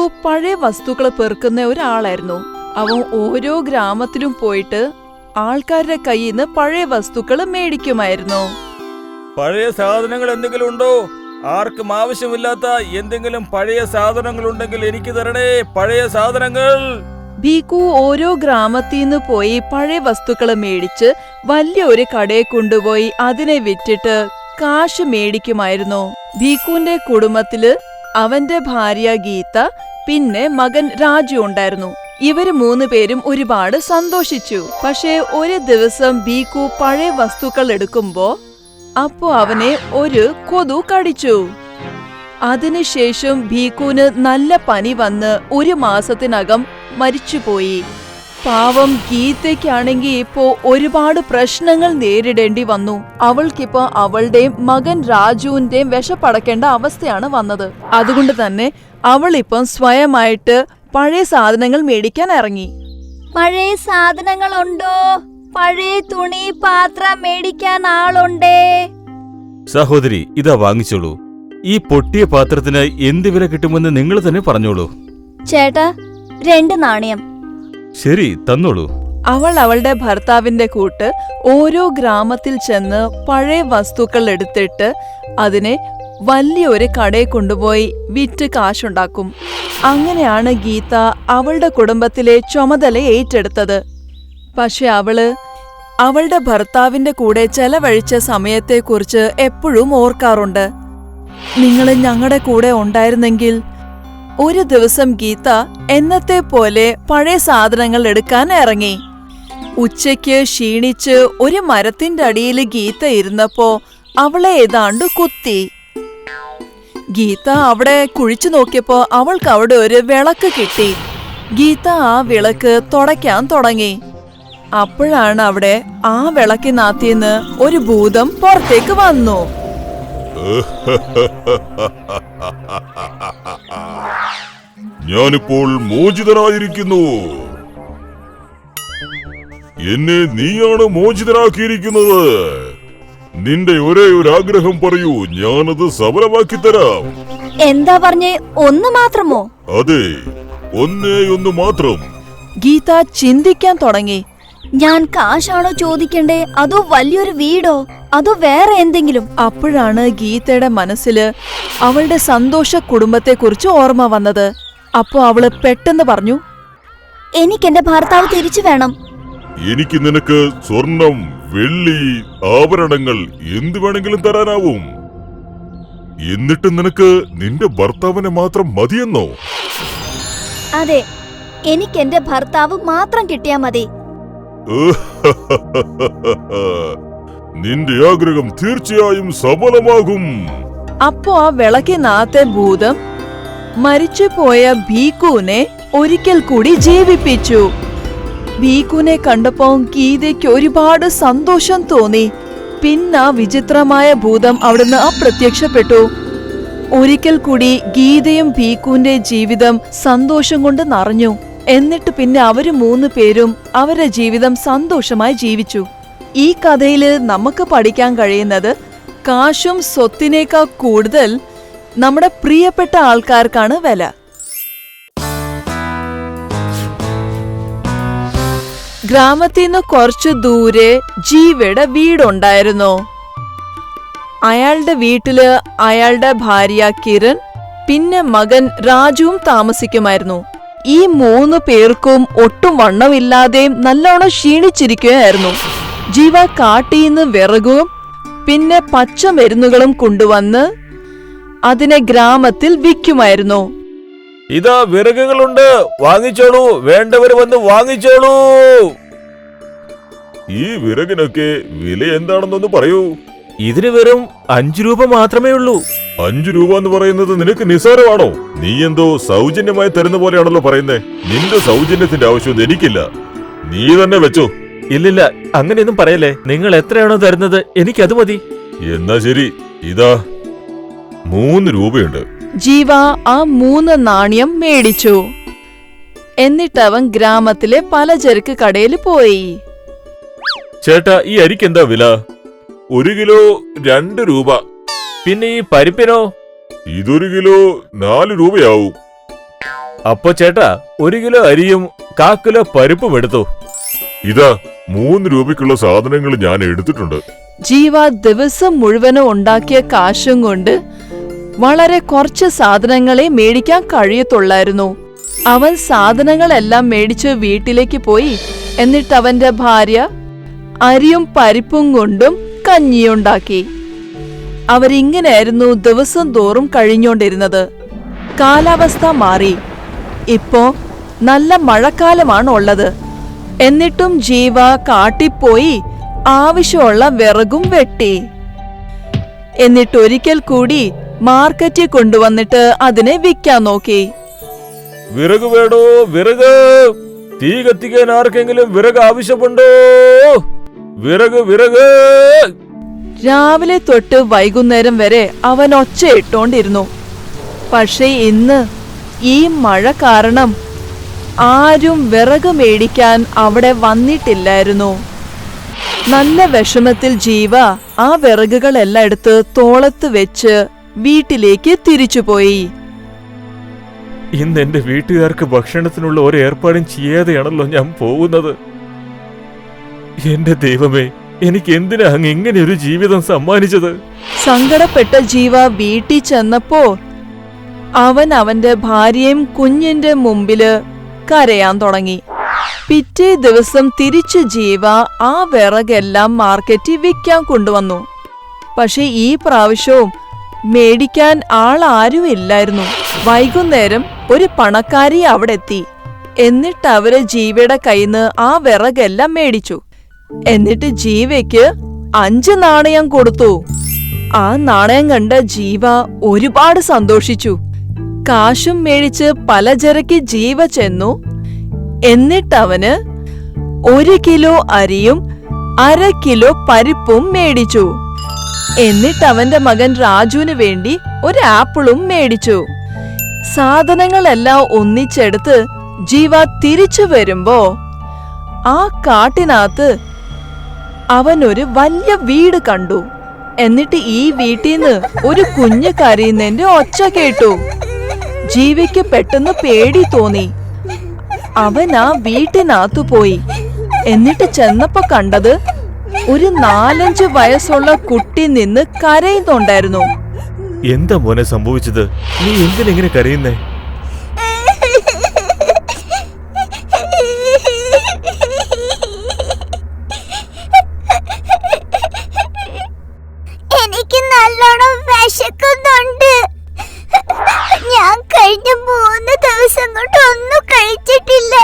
ഭീകു പഴയ വസ്തുക്കൾ പെറുക്കുന്ന ഒരാളായിരുന്നു. അവൻ ഓരോ ഗ്രാമത്തിലും പോയിട്ട് ആൾക്കാരുടെ കയ്യിൽ നിന്ന് പഴയ വസ്തുക്കൾ മേടിക്കുമായിരുന്നു. പഴയ സാധനങ്ങൾ എന്തെങ്കിലും ഉണ്ടോ? ആർക്കും ആവശ്യമില്ലാത്ത എന്തെങ്കിലും പഴയ സാധനങ്ങൾ ഉണ്ടെങ്കിൽ എനിക്ക് തരണേ, പഴയ സാധനങ്ങൾ. ഭീകു ഓരോ ഗ്രാമത്തിൽ നിന്ന് പോയി പഴയ വസ്തുക്കൾ മേടിച്ച് വലിയൊരു കടയെ കൊണ്ടുപോയി അതിനെ വിറ്റിട്ട് കാശ് മേടിക്കുമായിരുന്നു. ഭീകുവിന്റെ കുടുംബത്തില് അവന്റെ ഭാര്യ ഗീത പിന്നെ മകൻ രാജു ഉണ്ടായിരുന്നു. ഇവര് 3 പേരും ഒരുപാട് സന്തോഷിച്ചു. പക്ഷേ ഒരു ദിവസം ഭീകു പഴയ വസ്തുക്കൾ എടുക്കുമ്പോ അപ്പോ അവനെ ഒരു കൊതു കടിച്ചു. അതിനുശേഷം ഭീകുവിന് നല്ല പനി വന്ന് 1 മാസത്തിനകം മരിച്ചുപോയി. പാവം ഗീതയ്ക്കാണെങ്കിൽ ഇപ്പോ ഒരുപാട് പ്രശ്നങ്ങൾ നേരിടേണ്ടി വന്നു. അവൾക്കിപ്പോ അവളുടെയും മകൻ രാജുവിന്റെയും വിശപ്പടക്കേണ്ട അവസ്ഥയാണ് വന്നത്. അതുകൊണ്ട് തന്നെ അവളിപ്പം സ്വയമായിട്ട് പഴയ സാധനങ്ങൾ മേടിക്കാൻ ഇറങ്ങി. പഴയ സാധനങ്ങളുണ്ടോ? പഴയ തുണി പാത്രം മേടിക്കാൻ ആളുണ്ടേ? സഹോദരി, ഇതാ വാങ്ങിച്ചോളൂ. ഈ പൊട്ടിയ പാത്രത്തിന് എന്ത് വില കിട്ടുമെന്ന് നിങ്ങൾ തന്നെ പറഞ്ഞോളൂ. ചേട്ടാ, 2 നാണയം. ശരി, തന്നോളൂ. അവൾ അവളുടെ ഭർത്താവിന്റെ കൂട്ട് ഓരോ ഗ്രാമത്തിൽ ചെന്ന് പഴയ വസ്തുക്കൾ എടുത്തിട്ട് അതിനെ വലിയൊരു കടയിൽ കൊണ്ടുപോയി വിറ്റ് കാശുണ്ടാക്കും. അങ്ങനെയാണ് ഗീത അവളുടെ കുടുംബത്തിലെ ചുമതല ഏറ്റെടുത്തത്. പക്ഷെ അവളുടെ ഭർത്താവിന്റെ കൂടെ ചെലവഴിച്ച സമയത്തെക്കുറിച്ച് എപ്പോഴും ഓർക്കാറുണ്ട്. നിങ്ങൾ ഞങ്ങളുടെ കൂടെ ഉണ്ടായിരുന്നെങ്കിൽ. ഒരു ദിവസം ഗീത എന്നത്തെ പോലെ പഴയ സാധനങ്ങൾ എടുക്കാൻ ഇറങ്ങി. ഉച്ചയ്ക്ക് ക്ഷീണിച്ച് ഒരു മരത്തിന്റെ അടിയിൽ ഗീത ഇരുന്നപ്പോ അവളെ ഏതാണ്ട് കുത്തി. ഗീത അവിടെ കുഴിച്ചു നോക്കിയപ്പോ അവൾക്ക് അവിടെ ഒരു വിളക്ക് കിട്ടി. ഗീത ആ വിളക്ക് തുടയ്ക്കാൻ തുടങ്ങി. അപ്പോഴാണ് അവിടെ ആ വിളക്കിനകത്തിന്ന് ഒരു ഭൂതം പുറത്തേക്ക് വന്നു. ഞാനിപ്പോൾ മോചിതനായിരിക്കുന്നു. എന്നെ നീയാണ് മോചിതനാക്കിയിരിക്കുന്നത്. നിന്റെ ഒരേ ഒരു ആഗ്രഹം പറയൂ, ഞാനത് സഫലമാക്കി തരാം. എന്താ പറഞ്ഞേ? ഒന്ന് മാത്രമോ? അതെ, ഒന്നേ മാത്രം. ഗീത ചിന്തിക്കാൻ തുടങ്ങി. ഞാൻ കാശാണോ ചോദിക്കണ്ടേ, അതോ വലിയൊരു വീടോ, അതോ വേറെ എന്തെങ്കിലും? അപ്പോഴാണ് ഗീതയുടെ മനസ്സില് അവളുടെ സന്തോഷ കുടുംബത്തെക്കുറിച്ച് ഓർമ്മ വന്നത്. അപ്പോ അവള് പെട്ടെന്ന് പറഞ്ഞു, എനിക്കെന്റെ ഭർത്താവ് തിരിച്ചു വേണം. എനിക്ക് നിനക്ക് സ്വർണം, വെള്ളി, ആഭരണങ്ങൾ എന്ത് വേണമെങ്കിലും തരാനാവും. എന്നിട്ട് നിനക്ക് നിന്റെ ഭർത്താവിനെ മാത്രം മതിയെന്നോ? അതെ, എനിക്കെന്റെ ഭർത്താവ് മാത്രം കിട്ടിയാ മതി. നിന്റെ ആഗ്രഹം തീർച്ചയായും സഫലമാകും. അപ്പോ ആ വിളക്കിനകത്തെ ഭൂതം മരിച്ചുപോയ ഭീകുവിനെ ഒരിക്കൽ കൂടി ജീവിപ്പിച്ചു. ഭീകുവിനെ കണ്ടപ്പോ ഗീതയ്ക്ക് ഒരുപാട് സന്തോഷം തോന്നി. പിന്നെ ആ വിചിത്രമായ ഭൂതം അവിടുന്ന് അപ്രത്യക്ഷപ്പെട്ടു. ഒരിക്കൽ കൂടി ഗീതയും ഭീകുവിന്റെ ജീവിതം സന്തോഷം കൊണ്ട് നിറഞ്ഞു. എന്നിട്ട് പിന്നെ അവര് 3 പേരും അവരുടെ ജീവിതം സന്തോഷമായി ജീവിച്ചു. ഈ കഥയില് നമുക്ക് പഠിക്കാൻ കഴിയുന്നത്, കാശും സ്വത്തിനേക്കാൾ കൂടുതൽ നമ്മുടെ പ്രിയപ്പെട്ട ആൾക്കാർക്കാണ് വില. ഗ്രാമത്തിൽ നിന്ന് കുറച്ചു ദൂരെ ജീവയുടെ വീടുണ്ടായിരുന്നു. അയാളുടെ വീട്ടില് അയാളുടെ ഭാര്യ കിരൺ പിന്നെ മകൻ രാജുവും താമസിക്കുമായിരുന്നു. ഈ 3 പേർക്കും ഒട്ടും വണ്ണമില്ലാതെയും നല്ലോണം ക്ഷീണിച്ചിരിക്കുകയായിരുന്നു. ജീവ കാട്ടിന്ന് വിറകും പിന്നെ പച്ചമരുന്നുകളും കൊണ്ടുവന്ന് അതിനെ ഗ്രാമത്തിൽ വിൽക്കുമായിരുന്നു. ഇതാ വിറകുകളുണ്ട്, വാങ്ങിച്ചോളൂ, വേണ്ടവർ വന്ന് വാങ്ങിച്ചോളൂ. ഈ വിറകിനൊക്കെ വില എന്താണെന്നൊന്ന് പറയൂ. ഇതിന് വെറും 5 രൂപ മാത്രമേ ഉള്ളൂ. 5 രൂപ എന്ന് പറയുന്നത് നിനക്ക് നിസ്സാരമാണോ? നീ എന്തോ സൗജന്യമായി തരുന്ന പോലെയാണല്ലോ പറയുന്നേ. നിന്റെ സൗജന്യത്തിന്റെ ആവശ്യം എനിക്കില്ല, നീ തന്നെ വെച്ചോ. ഇല്ലില്ല, അങ്ങനെയൊന്നും പറയല്ലേ. നിങ്ങൾ എത്രയാണോ തരുന്നത് എനിക്കത് മതി. എന്നാ ശരി, ഇതാ 3 രൂപയുണ്ട്. ജീവ ആ 3 നാണയം മേടിച്ചു. എന്നിട്ട് അവൻ ഗ്രാമത്തിലെ പലചരക്ക് കടയിൽ പോയി. ചേട്ടാ, ഈ അരിക്ക് എന്താ വില? 1 കിലോ 2 രൂപ. പിന്നെ ഈ പരിപ്പിനോ? ഇതൊരു കിലോ 4 രൂപയാവും. അപ്പൊ ചേട്ടാ 1 കിലോ അരിയും 1/4 കിലോ പരിപ്പും എടുത്തു. ഇതാ 3 രൂപയ്ക്കുള്ള സാധനങ്ങൾ ഞാൻ എടുത്തിട്ടുണ്ട്. ജീവ ദിവസം മുഴുവനും ഉണ്ടാക്കിയ കാശും കൊണ്ട് വളരെ കുറച്ച് സാധനങ്ങളെ മേടിക്കാൻ കഴിയത്തുള്ളായിരുന്നു. അവൻ സാധനങ്ങളെല്ലാം മേടിച്ച് വീട്ടിലേക്ക് പോയി. എന്നിട്ട് അവന്റെ ഭാര്യ അരിയും പരിപ്പും കൊണ്ടും കഞ്ഞിയുണ്ടാക്കി. അവരിങ്ങനെയായിരുന്നു ദിവസം തോറും കഴിഞ്ഞുകൊണ്ടിരുന്നത്. കാലാവസ്ഥ മാറി. ഇപ്പോ നല്ല മഴക്കാലമാണ് ഉള്ളത്. എന്നിട്ടും ജീവ കാട്ടിപ്പോയി ആവശ്യമുള്ള വിറകും വെട്ടി. എന്നിട്ടൊരിക്കൽ കൂടി മാർക്കറ്റിൽ കൊണ്ടുവന്നിട്ട് അതിനെ വിൽക്കാൻ നോക്കി. വിറക് വേടോ, വിറക്! തീ കത്തിക്കാൻ ആർക്കെങ്കിലും വിറക് ആവശ്യമുണ്ടോ? വിറക്, വിറക്! രാവിലെ തൊട്ട് വൈകുന്നേരം വരെ അവൻ ഒച്ചയിട്ടോണ്ടിരുന്നു. പക്ഷേ ഇന്ന് ഈ മഴ കാരണം ആരും വിറക് മേടിക്കാൻ അവിടെ വന്നിട്ടില്ലായിരുന്നു. നല്ല വിഷമത്തിൽ ജീവ ആ വിറകുകളെല്ലാം എടുത്ത് തോളത്ത് വെച്ച് വീട്ടിലേക്ക് തിരിച്ചുപോയി. ഇന്ന് എന്റെ വീട്ടുകാർക്ക് ഭക്ഷണത്തിനുള്ള ഒരു ഏർപ്പാടും ചെയ്യാതെയാണല്ലോ ഞാൻ പോകുന്നത്. എന്റെ ദൈവമേ, എനിക്ക് എന്തിനാ അങ്ങ് ഇങ്ങനെ ഒരു ജീവിതം സമ്മാനിച്ചത്? സങ്കടപ്പെട്ട ജീവ വീട്ടിൽ ചെന്നപ്പോ അവൻ അവന്റെ ഭാര്യയും കുഞ്ഞിന്റെ മുമ്പില് കരയാൻ തുടങ്ങി. പിറ്റേ ദിവസം തിരിച്ച് ജീവ ആ വിറകെല്ലാം മാർക്കറ്റിൽ വിൽക്കാൻ കൊണ്ടുവന്നു. പക്ഷെ ഈ പ്രാവശ്യവും മേടിക്കാൻ ആളാരും ഇല്ലായിരുന്നു. വൈകുന്നേരം ഒരു പണക്കാരി അവിടെ എത്തി. എന്നിട്ട് അവര് ജീവയുടെ കയ്യിന്ന് ആ വിറകെല്ലാം മേടിച്ചു. എന്നിട്ട് ജീവയ്ക്ക് 5 നാണയം കൊടുത്തു. ആ നാണയം കണ്ട ജീവ ഒരുപാട് സന്തോഷിച്ചു. കാശും മേടിച്ച് പലചരക്ക് ജീവ ചെന്നു. എന്നിട്ടവന് 1 കിലോ അരിയും 1/2 കിലോ പരിപ്പും മേടിച്ചു. എന്നിട്ടവന്റെ മകൻ രാജുവിന് വേണ്ടി ഒരു ആപ്പിളും മേടിച്ചു. സാധനങ്ങളെല്ലാം ഒന്നിച്ചെടുത്ത് ജീവ തിരിച്ചു വരുമ്പോ ആ കാട്ടിനകത്ത് അവൻ ഒരു വലിയ വീട് കണ്ടു. എന്നിട്ട് ഈ വീട്ടിന്ന് ഒരു കുഞ്ഞ് കരയുന്നതിന്റെ ഒച്ച കേട്ടു. ജീവയ്ക്ക് പെട്ടെന്ന് പേടി തോന്നി. അവൻ ആ വീട്ടിനകത്തു പോയി. എന്നിട്ട് ചെന്നപ്പോ കണ്ടത് ഒരു 4-5 വയസ്സുള്ള കുട്ടി നിന്ന് കരയുന്നുണ്ടായിരുന്നു. എന്താ മോനെ സംഭവിച്ചത്? നീ എന്തിനെങ്ങനെ കരയുന്നേ? എനിക്ക് നല്ലോണം വിശക്കുന്നുണ്ട്. ഞാൻ കഴിഞ്ഞ 3 ദിവസം കൊണ്ട് ഒന്നും കഴിച്ചിട്ടില്ല.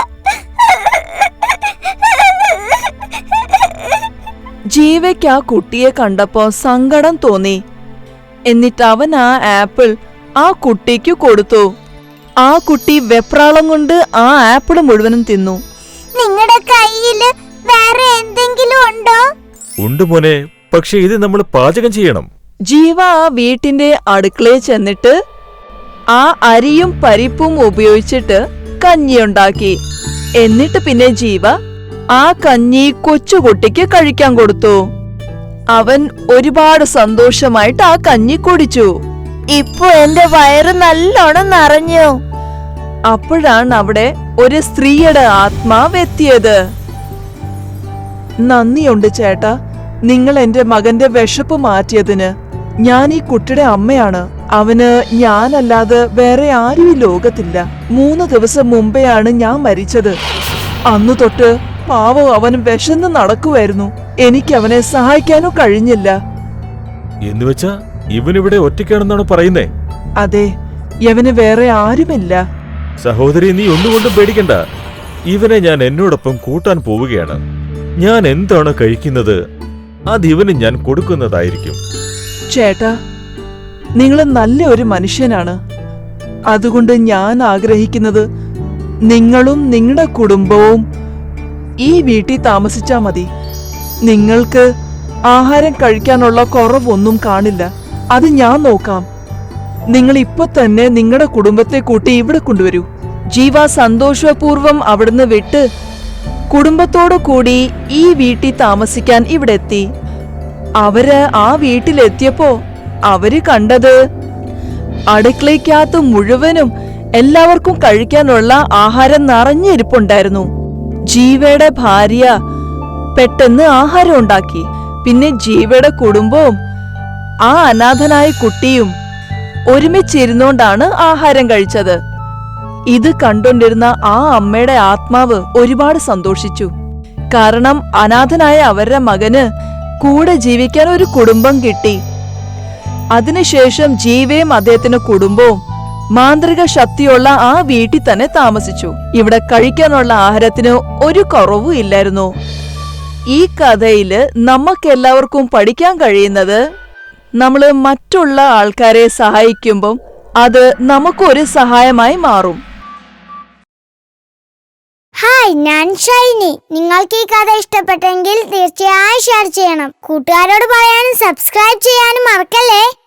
ജീവയ്ക്ക് ആ കുട്ടിയെ കണ്ടപ്പോ സങ്കടം തോന്നി. എന്നിട്ട് അവൻ ആ ആപ്പിൾ ആ കുട്ടിക്ക് കൊടുത്തു. ആ കുട്ടി വെപ്രാളം കൊണ്ട് ആ ആപ്പിൾ മുഴുവനും തിന്നു. നിങ്ങളുടെ കയ്യില് വേറെ എന്തെങ്കിലും ഉണ്ടോ? ഉണ്ട് മോനെ, പക്ഷെ ഇത് നമ്മൾ പാചകം ചെയ്യണം. ജീവ ആ വീട്ടിന്റെ അടുക്കളയിൽ ചെന്നിട്ട് ആ അരിയും പരിപ്പും ഉപയോഗിച്ചിട്ട് കഞ്ഞിയുണ്ടാക്കി. എന്നിട്ട് പിന്നെ ജീവ ആ കഞ്ഞി കൊച്ചുകുട്ടിക്ക് കഴിക്കാൻ കൊടുത്തു. അവൻ ഒരുപാട് സന്തോഷമായിട്ട് ആ കഞ്ഞി കുടിച്ചു. ഇപ്പൊ എന്റെ വയറ് നല്ലോണം നിറഞ്ഞു. അപ്പോഴാണ് അവിടെ ഒരു സ്ത്രീയുടെ ആത്മാവ് എത്തിയത്. നന്ദിയുണ്ട് ചേട്ടാ, നിങ്ങൾ എന്റെ മകന്റെ വിശപ്പ് മാറ്റിയതിന്. ഞാൻ ഈ കുട്ടിയുടെ അമ്മയാണ്. അവന് ഞാനല്ലാതെ വേറെ ആരും ഈ ലോകത്തില്ല. 3 ദിവസം മുമ്പെയാണ് ഞാൻ മരിച്ചത്. അന്നു തൊട്ട് പാവം അവൻ വിശന്ന് നടക്കുമായിരുന്നു. എനിക്ക് അവനെ സഹായിക്കാനോ കഴിഞ്ഞില്ല. എന്നുവെച്ചാ ഇവനിവിടെ ഒറ്റയ്ക്കാണെന്നാണ് പറയുന്നേ? അതെ, യവന് വേറെ ആരുമില്ല. സഹോദരി, നീ ഒന്നുകൊണ്ടും പേടിക്കണ്ട. ഇവനെ ഞാൻ എന്നോടൊപ്പം കൂട്ടാൻ പോവുകയാണ്. ഞാൻ എന്താണ് കഴിക്കുന്നത് അതിവന് ഞാൻ കൊടുക്കുന്നതായിരിക്കും. ചേട്ടാ, നിങ്ങൾ നല്ല ഒരു മനുഷ്യനാണ്. അതുകൊണ്ട് ഞാൻ ആഗ്രഹിക്കുന്നത് നിങ്ങളും നിങ്ങളുടെ കുടുംബവും ഈ വീട്ടിൽ താമസിച്ചാ മതി. നിങ്ങൾക്ക് ആഹാരം കഴിക്കാനുള്ള കുറവൊന്നും കാണില്ല. അത് ഞാൻ നോക്കാം. നിങ്ങൾ ഇപ്പൊ തന്നെ നിങ്ങളുടെ കുടുംബത്തെ കൂട്ടി ഇവിടെ കൊണ്ടുവരൂ. ജീവ സന്തോഷപൂർവം അവിടുന്ന് വിട്ട് കുടുംബത്തോടു കൂടി ഈ വീട്ടിൽ താമസിക്കാൻ ഇവിടെ എത്തി. അവര് ആ വീട്ടിലെത്തിയപ്പോ അവര് കണ്ടത് അടുക്കളയ്ക്കകത്ത് മുഴുവനും എല്ലാവർക്കും കഴിക്കാനുള്ള ആഹാരം നിറഞ്ഞിരിപ്പുണ്ടായിരുന്നു. ജീവയുടെ ഭാര്യ പെട്ടെന്ന് ആഹാരം ഉണ്ടാക്കി. പിന്നെ ജീവയുടെ കുടുംബവും ആ അനാഥനായ കുട്ടിയും ഒരുമിച്ചിരുന്നോണ്ടാണ് ആഹാരം കഴിച്ചത്. ഇത് കണ്ടോണ്ടിരുന്ന ആ അമ്മയുടെ ആത്മാവ് ഒരുപാട് സന്തോഷിച്ചു. കാരണം അനാഥനായ അവരുടെ മകന് കൂടെ ജീവിക്കാൻ ഒരു കുടുംബം കിട്ടി. അതിനുശേഷം ജീവയും അദ്ദേഹത്തിന്റെ കുടുംബവും മാന്ത്രിക ശക്തിയുള്ള ആ വീട്ടിൽ തന്നെ താമസിച്ചു. ഇവിടെ കഴിക്കാനുള്ള ആഹാരത്തിന് ഒരു കുറവും ഇല്ലായിരുന്നു. ഈ കഥയില് നമുക്കെല്ലാവർക്കും പഠിക്കാൻ കഴിയുന്നത്, നമ്മള് മറ്റുള്ള ആൾക്കാരെ സഹായിക്കുമ്പം അത് നമുക്കൊരു സഹായമായി മാറും. ഹായ്, ഞാൻ ഷൈനി. നിങ്ങൾക്ക് ഈ കഥ ഇഷ്ടപ്പെട്ടെങ്കിൽ തീർച്ചയായും ഷെയർ ചെയ്യണം. കൂട്ടുകാരോട് പറയാനും സബ്സ്ക്രൈബ് ചെയ്യാനും മറക്കല്ലേ.